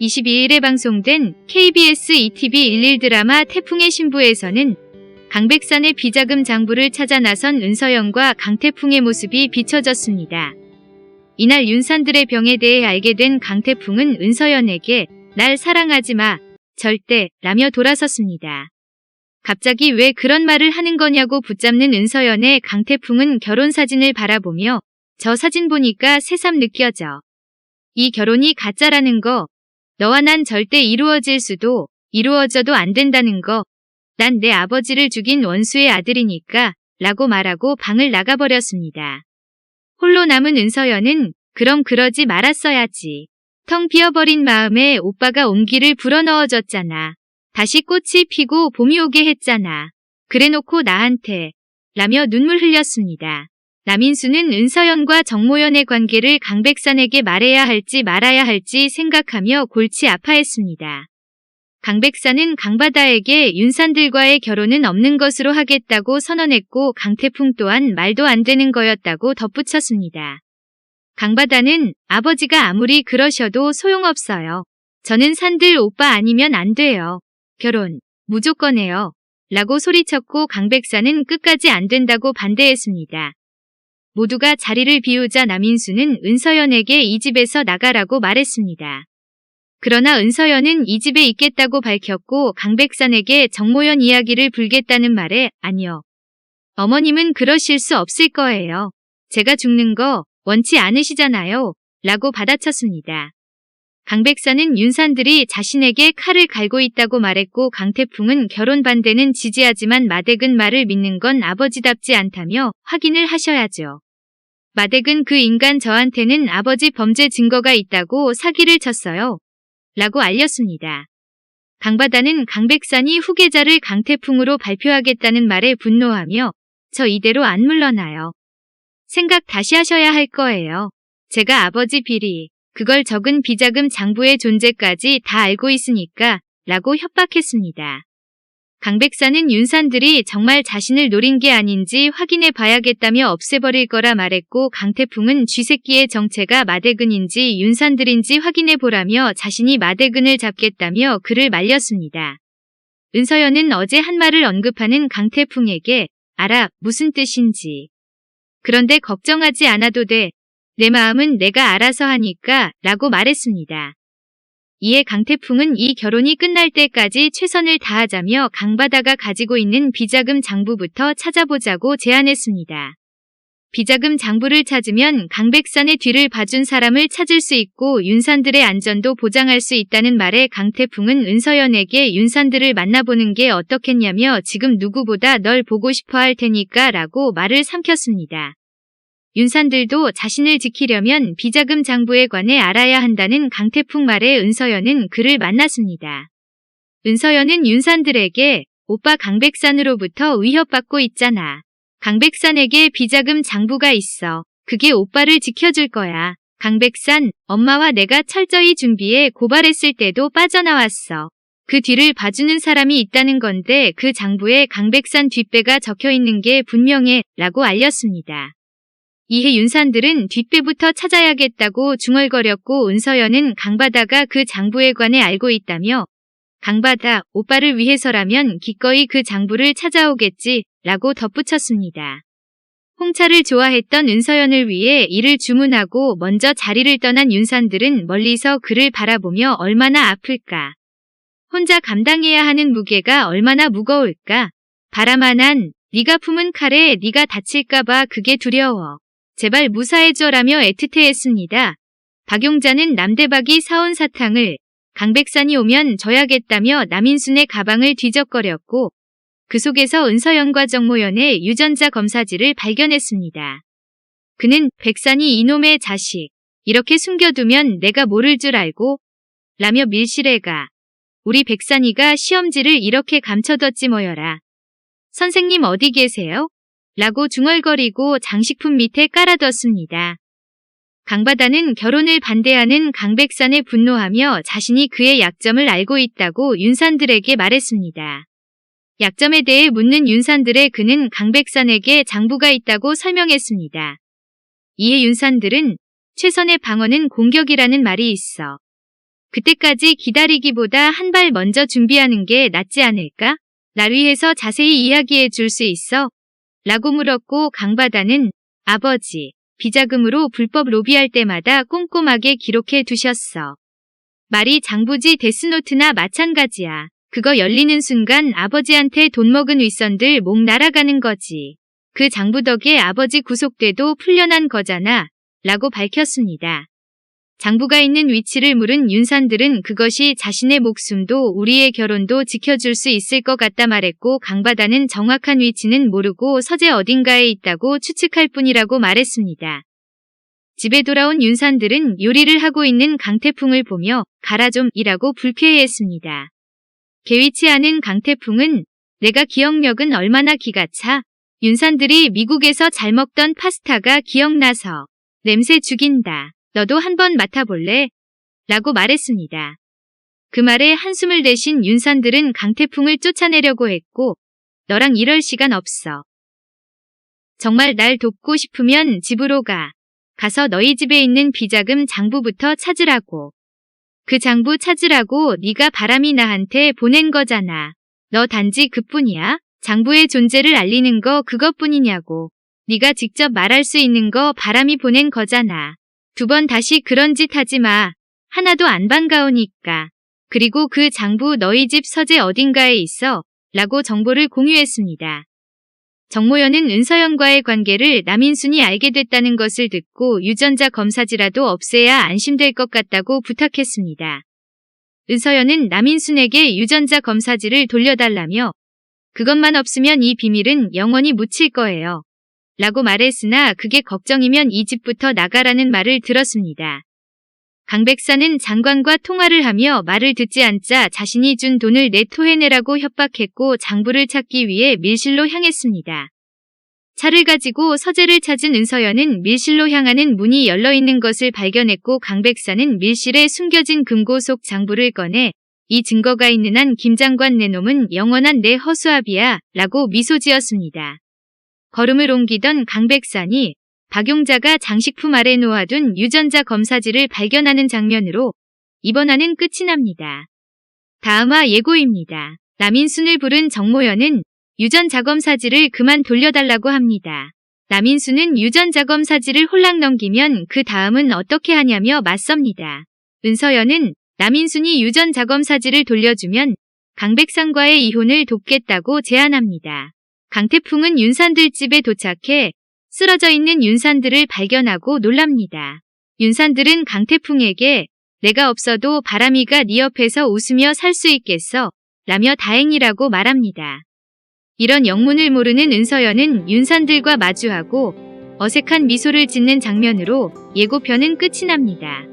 22일에 방송된 KBS ETV 11 드라마 태풍의 신부에서는 강백산의 비자금 장부를 찾아 나선 은서연과 강태풍의 모습이 비춰졌습니다. 이날 윤산들의 병에 대해 알게 된 강태풍은 은서연에게 날 사랑하지 마, 절대, 라며 돌아섰습니다. 갑자기 왜 그런 말을 하는 거냐고 붙잡는 은서연의 강태풍은 결혼 사진을 바라보며 저 사진 보니까 새삼 느껴져. 이 결혼이 가짜라는 거, 너와 난 절대 이루어질 수도, 이루어져도 안 된다는 거, 난 내 아버지를 죽인 원수의 아들이니까, 라고 말하고 방을 나가버렸습니다. 홀로 남은 은서연은 그럼 그러지 말았어야지. 텅 비어버린 마음에 오빠가 온기를 불어넣어줬잖아. 다시 꽃이 피고 봄이 오게 했잖아. 그래놓고 나한테, 라며 눈물 흘렸습니다. 남인수는 은서연과 정모연의 관계를 강백산에게 말해야 할지 말아야 할지 생각하며 골치 아파했습니다. 강백산은 강바다에게 윤산들과의 결혼은 없는 것으로 하겠다고 선언했고 강태풍 또한 말도 안 되는 거였다고 덧붙였습니다. 강바다는 아버지가 아무리 그러셔도 소용없어요. 저는 산들 오빠 아니면 안 돼요. 결혼, 무조건 해요. 라고 소리쳤고 강백산은 끝까지 안 된다고 반대했습니다. 모두가 자리를 비우자 남인수는 은서연에게 이 집에서 나가라고 말했습니다. 그러나 은서연은 이 집에 있겠다고 밝혔고 강백산에게 정모연 이야기를 불겠다는 말에 아니요. 어머님은 그러실 수 없을 거예요. 제가 죽는 거 원치 않으시잖아요. 라고 받아쳤습니다. 강백산은 윤산들이 자신에게 칼을 갈고 있다고 말했고 강태풍은 결혼 반대는 지지하지만 마댁은 말을 믿는 건 아버지답지 않다며 확인을 하셔야죠. 마댁은 그 인간 저한테는 아버지 범죄 증거가 있다고 사기를 쳤어요. 라고 알렸습니다. 강바다는 강백산이 후계자를 강태풍으로 발표하겠다는 말에 분노하며 저 이대로 안 물러나요. 생각 다시 하셔야 할 거예요. 제가 아버지 비리, 그걸 적은 비자금 장부의 존재까지 다 알고 있으니까 라고 협박했습니다. 강백산은 윤산들이 정말 자신을 노린 게 아닌지 확인해 봐야겠다며 없애버릴 거라 말했고 강태풍은 쥐새끼의 정체가 마대근인지 윤산들인지 확인해 보라며 자신이 마대근을 잡겠다며 그를 말렸습니다. 은서연은 어제 한 말을 언급하는 강태풍에게 알아, 무슨 뜻인지. 그런데 걱정하지 않아도 돼. 내 마음은 내가 알아서 하니까 라고 말했습니다. 이에 강태풍은 이 결혼이 끝날 때까지 최선을 다하자며 강바다가 가지고 있는 비자금 장부부터 찾아보자고 제안했습니다. 비자금 장부를 찾으면 강백산의 뒤를 봐준 사람을 찾을 수 있고 윤산들의 안전도 보장할 수 있다는 말에 강태풍은 은서연에게 윤산들을 만나보는 게 어떻겠냐며 지금 누구보다 널 보고 싶어 할 테니까 라고 말을 삼켰습니다. 윤산들도 자신을 지키려면 비자금 장부에 관해 알아야 한다는 강태풍 말에 은서연은 그를 만났습니다. 은서연은 윤산들에게 오빠 강백산으로부터 위협받고 있잖아. 강백산에게 비자금 장부가 있어. 그게 오빠를 지켜줄 거야. 강백산, 엄마와 내가 철저히 준비해 고발했을 때도 빠져나왔어. 그 뒤를 봐주는 사람이 있다는 건데 그 장부에 강백산 뒷배가 적혀있는 게 분명해 라고 알렸습니다. 이에 윤산들은 뒷배부터 찾아야겠다고 중얼거렸고 은서연은 강바다가 그 장부에 관해 알고 있다며 강바다, 오빠를 위해서라면 기꺼이 그 장부를 찾아오겠지 라고 덧붙였습니다. 홍차를 좋아했던 은서연을 위해 이를 주문하고 먼저 자리를 떠난 윤산들은 멀리서 그를 바라보며 얼마나 아플까. 혼자 감당해야 하는 무게가 얼마나 무거울까. 바람아 난 네가 품은 칼에 네가 다칠까봐 그게 두려워. 제발 무사해줘라며 애틋해했습니다. 박용자는 남대박이 사온 사탕을 강백산이 오면 줘야겠다며 남인순의 가방을 뒤적거렸고 그 속에서 은서연과 정모연의 유전자 검사지를 발견했습니다. 그는 백산이 이놈의 자식, 이렇게 숨겨두면 내가 모를 줄 알고? 라며 밀실해가. 우리 백산이가 시험지를 이렇게 감춰뒀지 뭐여라. 선생님 어디 계세요? 라고 중얼거리고 장식품 밑에 깔아뒀습니다. 강바다는 결혼을 반대하는 강백산에 분노하며 자신이 그의 약점을 알고 있다고 윤산들에게 말했습니다. 약점에 대해 묻는 윤산들의 그는 강백산에게 장부가 있다고 설명했습니다. 이에 윤산들은 최선의 방어는 공격이라는 말이 있어. 그때까지 기다리기보다 한 발 먼저 준비하는 게 낫지 않을까? 날 위해서 자세히 이야기해 줄 수 있어? 라고 물었고 강바다는 아버지, 비자금으로 불법 로비할 때마다 꼼꼼하게 기록해 두셨어. 말이 장부지 데스노트나 마찬가지야. 그거 열리는 순간 아버지한테 돈 먹은 윗선들 목 날아가는 거지. 그 장부 덕에 아버지 구속돼도 풀려난 거잖아. 라고 밝혔습니다. 장부가 있는 위치를 물은 윤산들은 그것이 자신의 목숨도 우리의 결혼도 지켜줄 수 있을 것 같다 말했고 강바다는 정확한 위치는 모르고 서재 어딘가에 있다고 추측할 뿐이라고 말했습니다. 집에 돌아온 윤산들은 요리를 하고 있는 강태풍을 보며 가라 좀 이라고 불쾌해했습니다. 개의치 않은 강태풍은 내가 기억력은 얼마나 기가 차? 윤산들이 미국에서 잘 먹던 파스타가 기억나서 냄새 죽인다. 너도 한번 맡아볼래? 라고 말했습니다. 그 말에 한숨을 내쉰 윤산들은 강태풍을 쫓아내려고 했고 너랑 이럴 시간 없어. 정말 날 돕고 싶으면 집으로 가. 가서 너희 집에 있는 비자금 장부부터 찾으라고. 그 장부 찾으라고 네가 바람이 나한테 보낸 거잖아. 너 단지 그뿐이야? 장부의 존재를 알리는 거 그것뿐이냐고. 네가 직접 말할 수 있는 거 바람이 보낸 거잖아. 2번 다시 그런 짓 하지 마. 하나도 안 반가우니까. 그리고 그 장부 너희 집 서재 어딘가에 있어. 라고 정보를 공유했습니다. 정모연은 은서연과의 관계를 남인순이 알게 됐다는 것을 듣고 유전자 검사지라도 없애야 안심될 것 같다고 부탁했습니다. 은서연은 남인순에게 유전자 검사지를 돌려달라며 그것만 없으면 이 비밀은 영원히 묻힐 거예요. 라고 말했으나 그게 걱정이면 이 집부터 나가라는 말을 들었습니다. 강 백사는 장관과 통화를 하며 말을 듣지 않자 자신이 준 돈을 토해내라고 협박했고 장부를 찾기 위해 밀실로 향했습니다. 차를 가지고 서재를 찾은 은서연은 밀실로 향하는 문이 열려있는 것을 발견했고 강 백사는 밀실에 숨겨진 금고 속 장부를 꺼내 이 증거가 있는 한 김 장관 내 놈은 영원한 내 허수아비야 라고 미소 지었습니다. 걸음을 옮기던 강 백산이 박용자가 장식품 아래 놓아둔 유전자 검사지를 발견하는 장면으로 이번 화는 끝이 납니다. 다음 화 예고입니다. 남인순을 부른 정모연은 유전자 검사지를 그만 돌려달라고 합니다. 남인순은 유전자 검사지를 홀랑 넘기면 그 다음은 어떻게 하냐며 맞섭니다. 은서연은 남인순이 유전자 검사지를 돌려주면 강백산과의 이혼을 돕겠다고 제안합니다. 강태풍은 윤산들 집에 도착해 쓰러져 있는 윤산들을 발견하고 놀랍니다. 윤산들은 강태풍에게 내가 없어도 바람이가 네 옆에서 웃으며 살 수 있겠어 라며 다행이라고 말합니다. 이런 영문을 모르는 은서연은 윤산들과 마주하고 어색한 미소를 짓는 장면으로 예고편은 끝이 납니다.